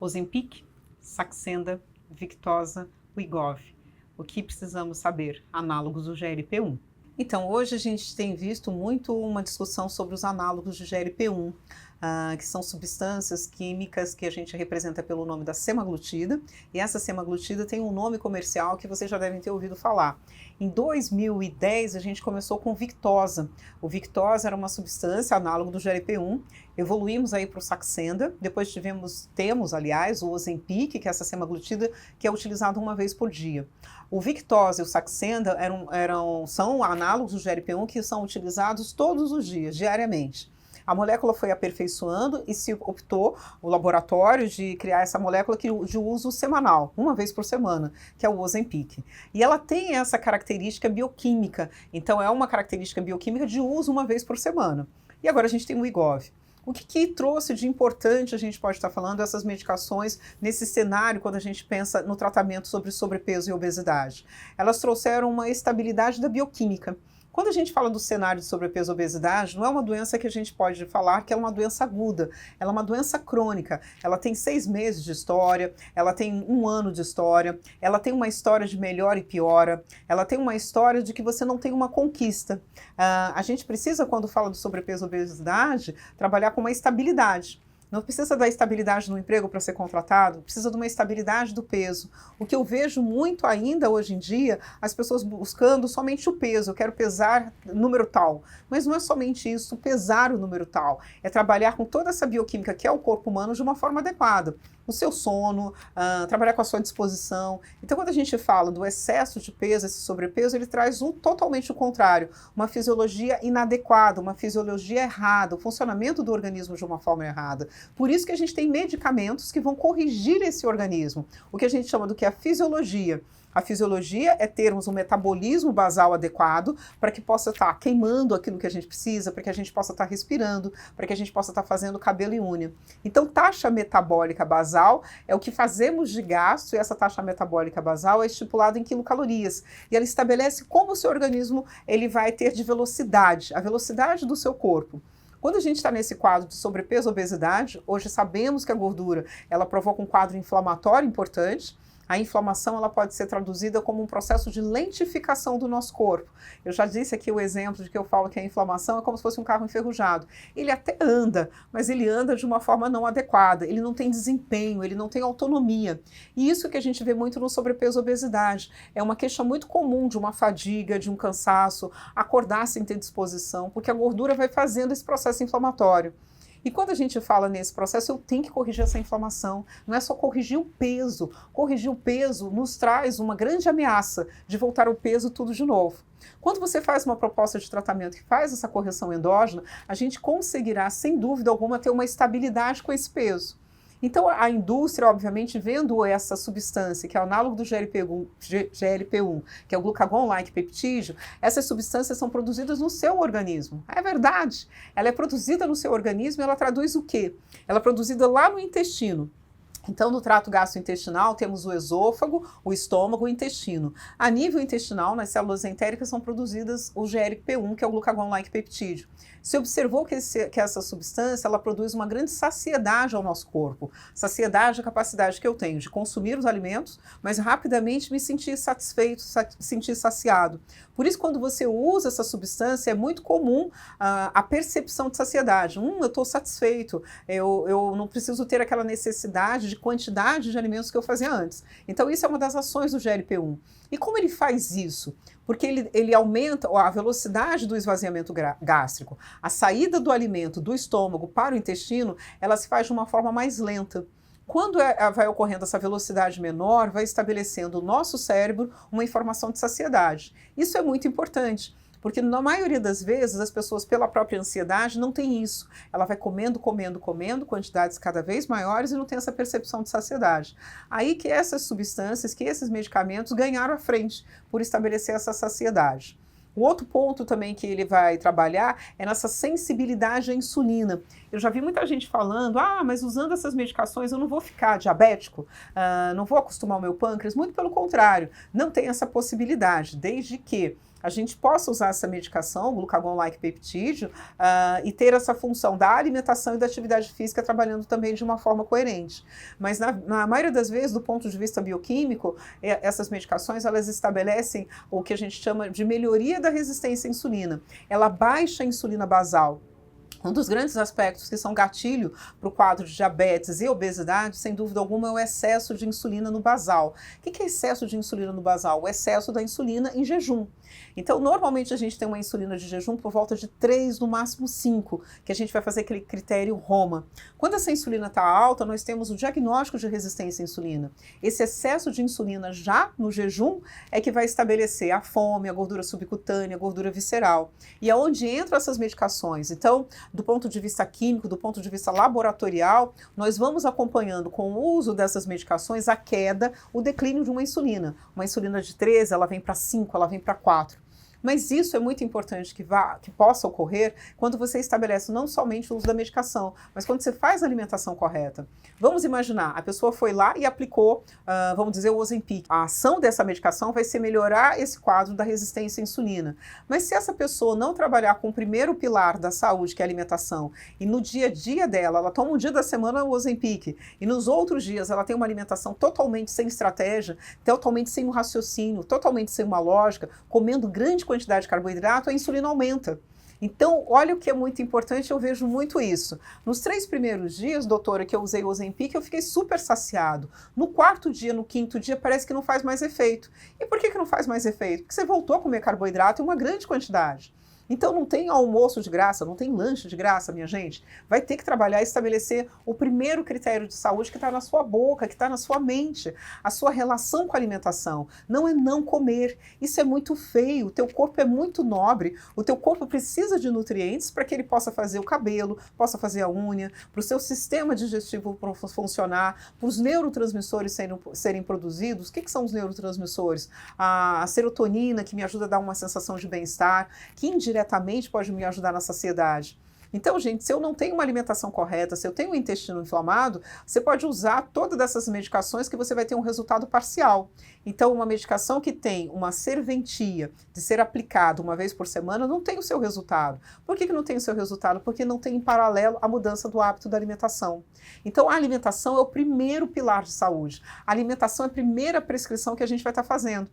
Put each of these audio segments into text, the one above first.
Ozempic, Saxenda, Victoza, Wegovy. O que precisamos saber? Análogos do GLP-1. Então, hoje a gente tem visto muito uma discussão sobre os análogos do GLP-1, que são substâncias químicas que a gente representa pelo nome da semaglutida, e essa semaglutida tem um nome comercial que vocês já devem ter ouvido falar. Em 2010, a gente começou com Victoza. O Victoza era uma substância análogo do GLP-1, evoluímos aí para o Saxenda, depois temos, aliás, o Ozempic, que é essa semaglutida, que é utilizado uma vez por dia. O Victoza e o Saxenda são análogos do GLP-1 que são utilizados todos os dias, diariamente. A molécula foi aperfeiçoando e se optou, o laboratório, de criar essa molécula de uso semanal, uma vez por semana, que é o Ozempic. E ela tem essa característica bioquímica, então é uma característica bioquímica de uso uma vez por semana. E agora a gente tem o Wegovy. O que trouxe de importante a gente pode estar falando dessas medicações nesse cenário quando a gente pensa no tratamento sobre sobrepeso e obesidade? Elas trouxeram uma estabilidade da bioquímica. Quando a gente fala do cenário de sobrepeso e obesidade, não é uma doença que a gente pode falar que é uma doença aguda, ela é uma doença crônica, ela tem 6 meses de história, ela tem 1 ano de história, ela tem uma história de melhora e piora, ela tem uma história de que você não tem uma conquista. A gente precisa, quando fala do sobrepeso e obesidade, trabalhar com uma estabilidade. Não precisa da estabilidade no emprego para ser contratado, precisa de uma estabilidade do peso. O que eu vejo muito ainda hoje em dia, as pessoas buscando somente o peso, eu quero pesar número tal. Mas não é somente isso, pesar o número tal. É trabalhar com toda essa bioquímica que é o corpo humano de uma forma adequada. O seu sono, trabalhar com a sua disposição. Então, quando a gente fala do excesso de peso, esse sobrepeso, ele traz totalmente o contrário. Uma fisiologia inadequada, uma fisiologia errada, o funcionamento do organismo de uma forma errada. Por isso que a gente tem medicamentos que vão corrigir esse organismo, o que a gente chama do que é a fisiologia. A fisiologia é termos um metabolismo basal adequado para que possa estar queimando aquilo que a gente precisa, para que a gente possa estar respirando, para que a gente possa estar fazendo cabelo e unha. Então, taxa metabólica basal é o que fazemos de gasto, e essa taxa metabólica basal é estipulada em quilocalorias. E ela estabelece como o seu organismo ele vai ter de velocidade, a velocidade do seu corpo. Quando a gente está nesse quadro de sobrepeso e obesidade, hoje sabemos que a gordura ela provoca um quadro inflamatório importante. A inflamação ela pode ser traduzida como um processo de lentificação do nosso corpo. Eu já disse aqui o exemplo de que eu falo que a inflamação é como se fosse um carro enferrujado. Ele até anda, mas ele anda de uma forma não adequada, ele não tem desempenho, ele não tem autonomia. E isso que a gente vê muito no sobrepeso e obesidade. É uma queixa muito comum de uma fadiga, de um cansaço, acordar sem ter disposição, porque a gordura vai fazendo esse processo inflamatório. E quando a gente fala nesse processo, eu tenho que corrigir essa inflamação. Não é só corrigir o peso. Corrigir o peso nos traz uma grande ameaça de voltar ao peso tudo de novo. Quando você faz uma proposta de tratamento que faz essa correção endógena, a gente conseguirá, sem dúvida alguma, ter uma estabilidade com esse peso. Então, a indústria, obviamente, vendo essa substância, que é o análogo do GLP-1, que é o glucagon-like peptídeo, essas substâncias são produzidas no seu organismo. É verdade. Ela é produzida no seu organismo e ela traduz o quê? Ela é produzida lá no intestino. Então, no trato gastrointestinal, temos o esôfago, o estômago e o intestino. A nível intestinal, nas células entéricas, são produzidas o GLP-1, que é o glucagon-like peptídeo. Se observou que essa substância ela produz uma grande saciedade ao nosso corpo. Saciedade é a capacidade que eu tenho de consumir os alimentos, mas rapidamente me sentir satisfeito, sentir saciado. Por isso, quando você usa essa substância, é muito comum a percepção de saciedade. Eu estou satisfeito, eu não preciso ter aquela necessidade de quantidade de alimentos que eu fazia antes. Então, isso é uma das ações do GLP-1. E como ele faz isso? Porque ele aumenta a velocidade do esvaziamento gástrico. A saída do alimento do estômago para o intestino, ela se faz de uma forma mais lenta. Quando vai ocorrendo essa velocidade menor, vai estabelecendo o nosso cérebro uma informação de saciedade. Isso é muito importante. Porque na maioria das vezes as pessoas pela própria ansiedade não têm isso. Ela vai comendo, quantidades cada vez maiores e não tem essa percepção de saciedade. Aí que essas substâncias, que esses medicamentos ganharam a frente por estabelecer essa saciedade. O outro ponto também que ele vai trabalhar é nessa sensibilidade à insulina. Eu já vi muita gente falando, mas usando essas medicações eu não vou ficar diabético, não vou acostumar o meu pâncreas. Muito pelo contrário, não tem essa possibilidade, desde que a gente possa usar essa medicação, o glucagon-like peptídeo, e ter essa função da alimentação e da atividade física trabalhando também de uma forma coerente. Mas na maioria das vezes, do ponto de vista bioquímico, essas medicações elas estabelecem o que a gente chama de melhoria da resistência à insulina. Ela baixa a insulina basal. Um dos grandes aspectos que são gatilho para o quadro de diabetes e obesidade, sem dúvida alguma, é o excesso de insulina no basal. O que é excesso de insulina no basal? O excesso da insulina em jejum. Então, normalmente a gente tem uma insulina de jejum por volta de 3, no máximo 5, que a gente vai fazer aquele critério Roma. Quando essa insulina está alta, nós temos o diagnóstico de resistência à insulina. Esse excesso de insulina já no jejum é que vai estabelecer a fome, a gordura subcutânea, a gordura visceral. E é onde entram essas medicações. Então, do ponto de vista químico, do ponto de vista laboratorial, nós vamos acompanhando com o uso dessas medicações a queda, o declínio de uma insulina. Uma insulina de 13, ela vem para 5, ela vem para 4. Mas isso é muito importante que possa ocorrer quando você estabelece não somente o uso da medicação, mas quando você faz a alimentação correta. Vamos imaginar, a pessoa foi lá e aplicou, vamos dizer, o Ozempic. A ação dessa medicação vai ser melhorar esse quadro da resistência à insulina. Mas se essa pessoa não trabalhar com o primeiro pilar da saúde, que é a alimentação, e no dia a dia dela, ela toma um dia da semana o Ozempic, e nos outros dias ela tem uma alimentação totalmente sem estratégia, totalmente sem um raciocínio, totalmente sem uma lógica, comendo grande quantidade de carboidrato, a insulina aumenta. Então, olha o que é muito importante, eu vejo muito isso. Nos 3 primeiros dias, doutora, que eu usei o Ozempic, eu fiquei super saciado. No 4º dia, no 5º dia, parece que não faz mais efeito. E por que não faz mais efeito? Porque você voltou a comer carboidrato em uma grande quantidade. Então não tem almoço de graça, não tem lanche de graça, minha gente. Vai ter que trabalhar e estabelecer o primeiro critério de saúde que está na sua boca, que está na sua mente, a sua relação com a alimentação. Não é não comer. Isso é muito feio. O teu corpo é muito nobre. O teu corpo precisa de nutrientes para que ele possa fazer o cabelo, possa fazer a unha, para o seu sistema digestivo funcionar, para os neurotransmissores serem produzidos. O que são os neurotransmissores? A serotonina, que me ajuda a dar uma sensação de bem-estar, que indiretamente pode me ajudar na saciedade. Então, gente, se eu não tenho uma alimentação correta, se eu tenho o intestino inflamado, você pode usar todas essas medicações que você vai ter um resultado parcial. Então, uma medicação que tem uma serventia de ser aplicada uma vez por semana não tem o seu resultado. Por que não tem o seu resultado? Porque não tem em paralelo a mudança do hábito da alimentação. Então, a alimentação é o primeiro pilar de saúde. A alimentação é a primeira prescrição que a gente vai estar fazendo.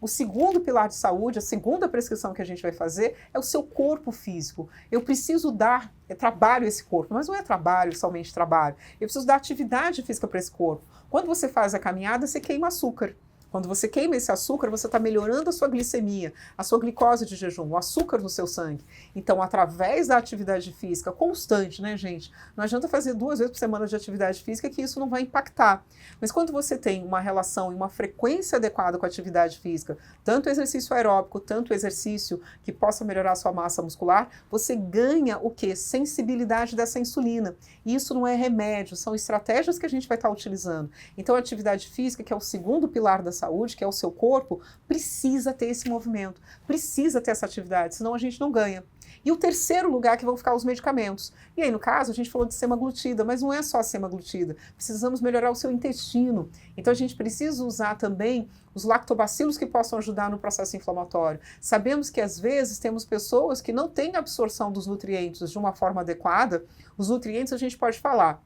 O segundo pilar de saúde, a segunda prescrição que a gente vai fazer é o seu corpo físico. Eu preciso dar trabalho a esse corpo, mas não é trabalho, somente trabalho. Eu preciso dar atividade física para esse corpo. Quando você faz a caminhada, você queima açúcar. Quando você queima esse açúcar, você está melhorando a sua glicemia, a sua glicose de jejum, o açúcar no seu sangue. Então, através da atividade física constante, né, gente? Não adianta fazer 2 vezes por semana de atividade física que isso não vai impactar. Mas quando você tem uma relação e uma frequência adequada com a atividade física, tanto exercício aeróbico, tanto exercício que possa melhorar a sua massa muscular, você ganha o quê? Sensibilidade dessa insulina. E isso não é remédio, são estratégias que a gente vai estar utilizando. Então, a atividade física, que é o segundo pilar da saúde, que é o seu corpo, precisa ter esse movimento, precisa ter essa atividade, senão a gente não ganha. E o terceiro lugar que vão ficar os medicamentos. E aí, no caso, a gente falou de semaglutida, mas não é só a semaglutida. Precisamos melhorar o seu intestino. Então, a gente precisa usar também os lactobacilos que possam ajudar no processo inflamatório. Sabemos que, às vezes, temos pessoas que não têm absorção dos nutrientes de uma forma adequada. Os nutrientes a gente pode falar.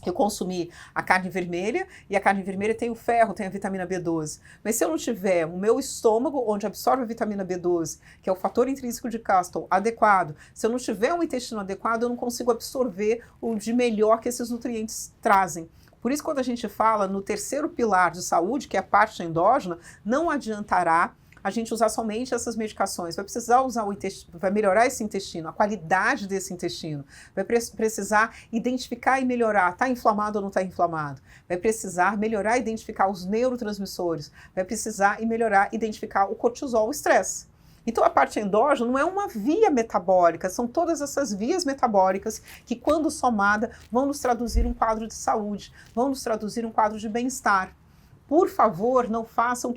Eu consumi a carne vermelha, e a carne vermelha tem o ferro, tem a vitamina B12. Mas se eu não tiver o meu estômago, onde absorve a vitamina B12, que é o fator intrínseco de Castle, adequado, se eu não tiver um intestino adequado, eu não consigo absorver o de melhor que esses nutrientes trazem. Por isso, quando a gente fala no terceiro pilar de saúde, que é a parte endógena, não adiantará a gente usar somente essas medicações, vai precisar usar o intestino, vai melhorar esse intestino, a qualidade desse intestino, vai precisar identificar e melhorar, está inflamado ou não está inflamado, vai precisar melhorar e identificar os neurotransmissores, vai precisar e melhorar e identificar o cortisol, o estresse. Então, a parte endógena não é uma via metabólica, são todas essas vias metabólicas que, quando somada, vão nos traduzir um quadro de saúde, vão nos traduzir um quadro de bem-estar. Por favor, não façam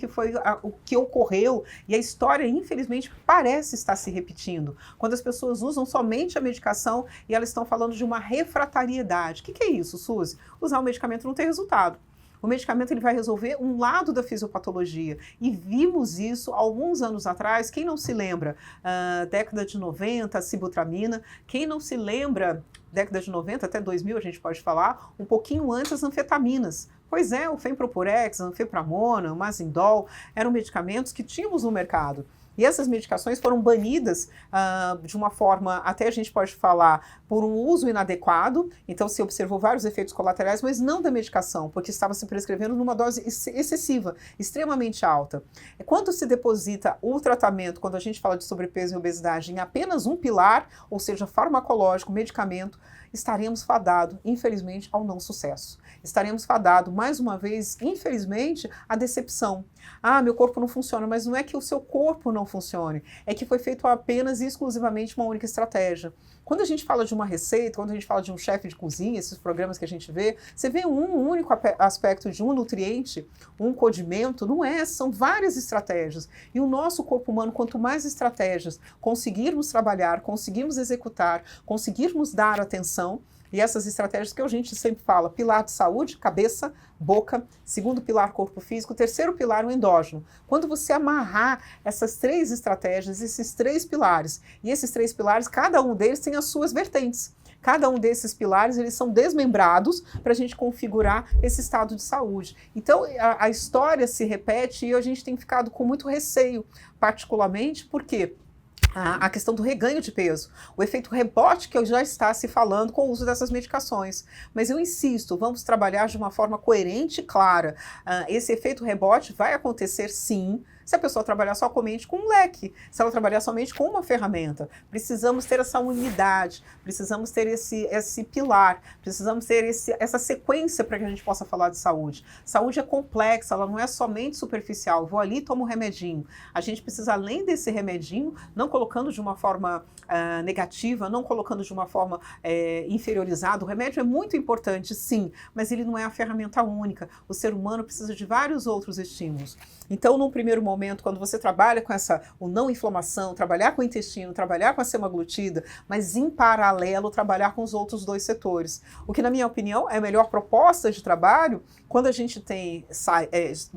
o que ocorreu, e a história, infelizmente, parece estar se repetindo. Quando as pessoas usam somente a medicação e elas estão falando de uma refratariedade. O que é isso, Suzy? Usar o medicamento não tem resultado. O medicamento ele vai resolver um lado da fisiopatologia. E vimos isso alguns anos atrás. Quem não se lembra? Década de 90, sibutramina. Quem não se lembra, década de 90 até 2000, a gente pode falar, um pouquinho antes as anfetaminas. Pois é, o Fempropurex, Anfepramona, o Mazindol, eram medicamentos que tínhamos no mercado. E essas medicações foram banidas de uma forma, até a gente pode falar, por um uso inadequado. Então se observou vários efeitos colaterais, mas não da medicação, porque estava se prescrevendo numa dose excessiva, extremamente alta. Quando se deposita o tratamento, quando a gente fala de sobrepeso e obesidade, em apenas um pilar, ou seja, farmacológico, medicamento, estaremos fadados, infelizmente, ao não sucesso. Estaremos fadados, mais uma vez, infelizmente, à decepção. Ah, meu corpo não funciona, mas não é que o seu corpo não funcione, é que foi feito apenas e exclusivamente uma única estratégia. Quando a gente fala de uma receita, quando a gente fala de um chefe de cozinha, esses programas que a gente vê, você vê um único aspecto de um nutriente, um condimento, não é, são várias estratégias. E o nosso corpo humano, quanto mais estratégias conseguirmos trabalhar, conseguirmos executar, conseguirmos dar atenção, e essas estratégias que a gente sempre fala, pilar de saúde, cabeça, boca, segundo pilar, corpo físico, terceiro pilar, o endógeno. Quando você amarrar essas três estratégias, esses três pilares, e esses três pilares, cada um deles tem as suas vertentes. Cada um desses pilares, eles são desmembrados para a gente configurar esse estado de saúde. Então, a história se repete e a gente tem ficado com muito receio, particularmente porque a questão do reganho de peso, o efeito rebote que já está se falando com o uso dessas medicações. Mas eu insisto, vamos trabalhar de uma forma coerente e clara. Esse efeito rebote vai acontecer sim, se a pessoa trabalhar somente com um leque, se ela trabalhar somente com uma ferramenta. Precisamos ter essa unidade, precisamos ter esse pilar, precisamos ter essa sequência para que a gente possa falar de saúde. Saúde é complexa, ela não é somente superficial, vou ali e tomo um remedinho. A gente precisa, além desse remedinho, não colocando de uma forma negativa, não colocando de uma forma inferiorizada. O remédio é muito importante, sim, mas ele não é a ferramenta única. O ser humano precisa de vários outros estímulos. Então, num primeiro momento, quando você trabalha com o não inflamação, trabalhar com o intestino, trabalhar com a semaglutida, mas em paralelo trabalhar com os outros dois setores. O que, na minha opinião, é a melhor proposta de trabalho quando a gente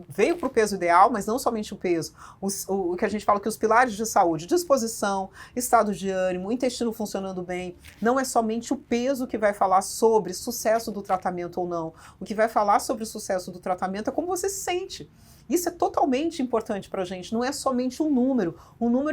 veio para o peso ideal, mas não somente o peso, o que a gente fala que os pilares de saúde, disposição, estado de ânimo, intestino funcionando bem, não é somente o peso que vai falar sobre sucesso do tratamento ou não. O que vai falar sobre o sucesso do tratamento é como você se sente. Isso é totalmente importante para a gente, não é somente um número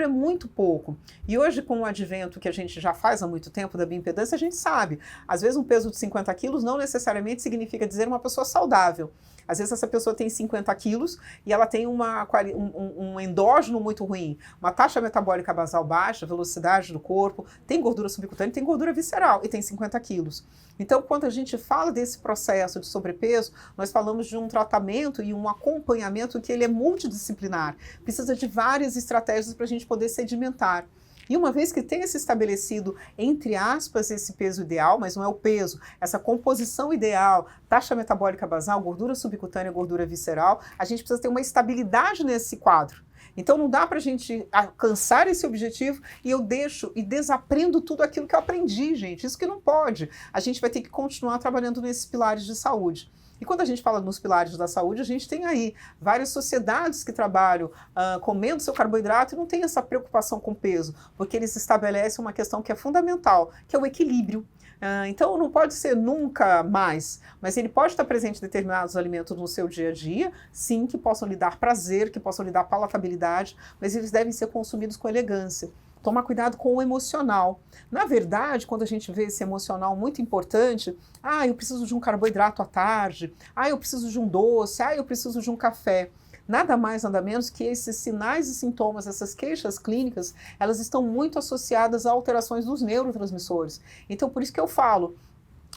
é muito pouco. E hoje, com o advento que a gente já faz há muito tempo da bioimpedância, a gente sabe, às vezes um peso de 50 quilos não necessariamente significa dizer uma pessoa saudável. Às vezes essa pessoa tem 50 quilos e ela tem um endógeno muito ruim, uma taxa metabólica basal baixa, velocidade do corpo, tem gordura subcutânea, tem gordura visceral e tem 50 quilos. Então, quando a gente fala desse processo de sobrepeso, nós falamos de um tratamento e um acompanhamento que ele é multidisciplinar. Precisa de várias estratégias para a gente poder sedimentar. E uma vez que tenha se estabelecido, entre aspas, esse peso ideal, mas não é o peso, essa composição ideal, taxa metabólica basal, gordura subcutânea, gordura visceral, a gente precisa ter uma estabilidade nesse quadro. Então não dá para a gente alcançar esse objetivo e eu deixo e desaprendo tudo aquilo que eu aprendi, gente. Isso que não pode. A gente vai ter que continuar trabalhando nesses pilares de saúde. E quando a gente fala nos pilares da saúde, a gente tem aí várias sociedades que trabalham comendo seu carboidrato e não tem essa preocupação com peso, porque eles estabelecem uma questão que é fundamental, que é o equilíbrio. Então não pode ser nunca mais, mas ele pode estar presente em determinados alimentos no seu dia a dia, sim, que possam lhe dar prazer, que possam lhe dar palatabilidade, mas eles devem ser consumidos com elegância. Tomar cuidado com o emocional. Na verdade, quando a gente vê esse emocional muito importante, eu preciso de um carboidrato à tarde, eu preciso de um doce, eu preciso de um café. Nada mais, nada menos que esses sinais e sintomas, essas queixas clínicas, elas estão muito associadas a alterações dos neurotransmissores. Então, por isso que eu falo,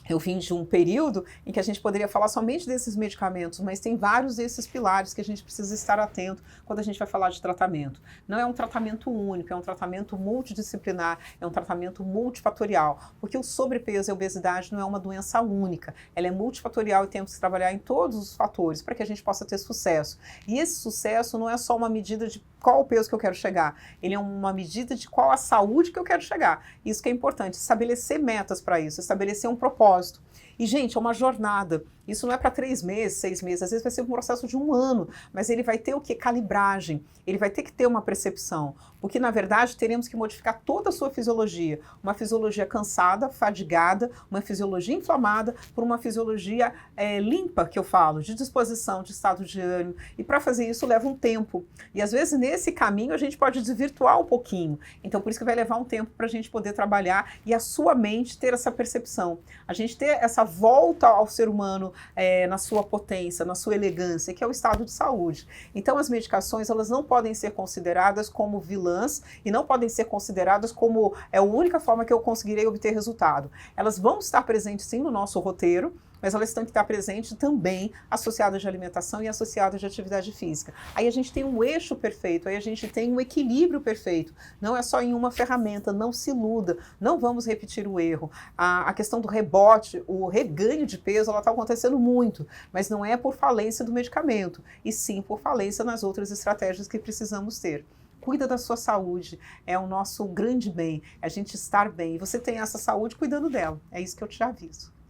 eu vim de um período em que a gente poderia falar somente desses medicamentos, mas tem vários desses pilares que a gente precisa estar atento quando a gente vai falar de tratamento. Não é um tratamento único, é um tratamento multidisciplinar, é um tratamento multifatorial, porque o sobrepeso e a obesidade não é uma doença única, ela é multifatorial e temos que trabalhar em todos os fatores para que a gente possa ter sucesso. E esse sucesso não é só uma medida de qual o peso que eu quero chegar, ele é uma medida de qual a saúde que eu quero chegar. Isso que é importante, estabelecer metas para isso, estabelecer um propósito. E, gente, é uma jornada. Isso não é para 3 meses, 6 meses, às vezes vai ser um processo de 1 ano, mas ele vai ter o quê? Calibragem, ele vai ter que ter uma percepção, porque na verdade teremos que modificar toda a sua fisiologia, uma fisiologia cansada, fadigada, uma fisiologia inflamada, por uma fisiologia limpa, que eu falo, de disposição, de estado de ânimo, e para fazer isso leva um tempo, e às vezes nesse caminho a gente pode desvirtuar um pouquinho, então por isso que vai levar um tempo para a gente poder trabalhar e a sua mente ter essa percepção, a gente ter essa volta ao ser humano na sua potência, na sua elegância, que é o estado de saúde. Então as medicações, elas não podem ser consideradas como vilãs e não podem ser consideradas como a única forma que eu conseguirei obter resultado. Elas vão estar presentes sim no nosso roteiro, mas elas têm que estar presentes também associadas de alimentação e associadas de atividade física. Aí a gente tem um eixo perfeito, aí a gente tem um equilíbrio perfeito. Não é só em uma ferramenta, não se iluda, não vamos repetir o erro. A questão do rebote, o reganho de peso, ela está acontecendo muito, mas não é por falência do medicamento, e sim por falência nas outras estratégias que precisamos ter. Cuida da sua saúde, é o nosso grande bem, é a gente estar bem. E você tem essa saúde cuidando dela, é isso que eu te aviso.